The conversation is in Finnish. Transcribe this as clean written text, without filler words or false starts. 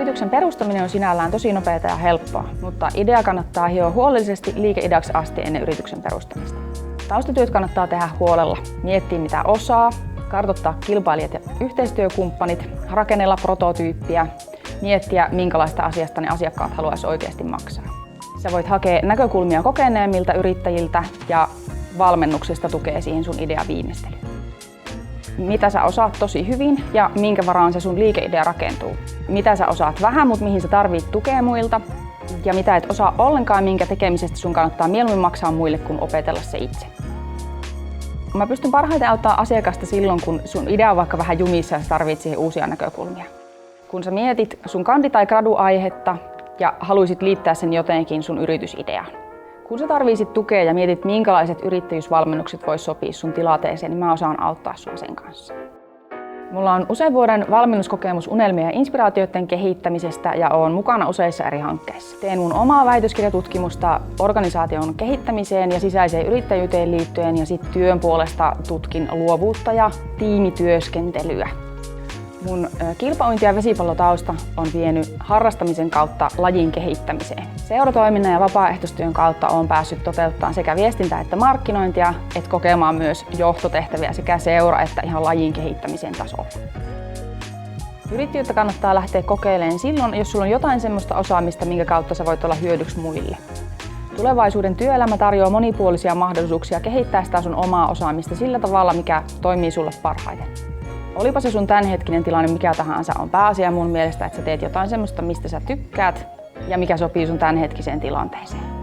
Yrityksen perustaminen on sinällään tosi nopeaa ja helppoa, mutta idea kannattaa hioa huolellisesti liikeideaksi asti ennen yrityksen perustamista. Taustatyöt kannattaa tehdä huolella, miettiä mitä osaa, kartoittaa kilpailijat ja yhteistyökumppanit, rakennella prototyyppiä, miettiä minkälaista asiasta ne asiakkaat haluaisi oikeasti maksaa. Sä voit hakea näkökulmia kokeneemmilta yrittäjiltä ja valmennuksesta tukee siihen sun idean viimeistelyyn. Mitä sä osaat tosi hyvin ja minkä varaan se sun liikeidea rakentuu. Mitä sä osaat vähän, mutta mihin sä tarvit tukea muilta. Ja mitä et osaa ollenkaan, minkä tekemisestä sun kannattaa mieluummin maksaa muille kuin opetella se itse. Mä pystyn parhaiten auttamaan asiakasta silloin, kun sun idea on vaikka vähän jumissa ja sä tarvit siihen uusia näkökulmia. Kun sä mietit sun kandi- tai gradu-aihetta ja haluisit liittää sen jotenkin sun yritysideaan. Kun sä tarvitset tukea ja mietit, minkälaiset yrittäjyysvalmennukset vois sopia sun tilanteeseen, niin mä osaan auttaa sua sen kanssa. Mulla on usein vuoden valmennuskokemus unelmien ja inspiraatioiden kehittämisestä ja oon mukana useissa eri hankkeissa. Teen mun omaa väitöskirjatutkimusta organisaation kehittämiseen ja sisäiseen yrittäjyyteen liittyen ja sit työn puolesta tutkin luovuutta ja tiimityöskentelyä. Mun kilpauinti- ja vesipallotausta on vienyt harrastamisen kautta lajin kehittämiseen. Seuratoiminnan ja vapaaehtoistyön kautta olen päässyt toteuttamaan sekä viestintää että markkinointia, että kokemaan myös johtotehtäviä sekä seura- että ihan lajin kehittämisen tasolla. Yrittäjyyttä kannattaa lähteä kokeilemaan silloin, jos sulla on jotain semmoista osaamista, minkä kautta sä voit olla hyödyksi muille. Tulevaisuuden työelämä tarjoaa monipuolisia mahdollisuuksia kehittää sitä sun omaa osaamista sillä tavalla, mikä toimii sulle parhaiten. Olipa se sun tämänhetkinen tilanne mikä tahansa, on pääasia mun mielestä, että sä teet jotain semmoista, mistä sä tykkäät ja mikä sopii sun tämänhetkiseen tilanteeseen.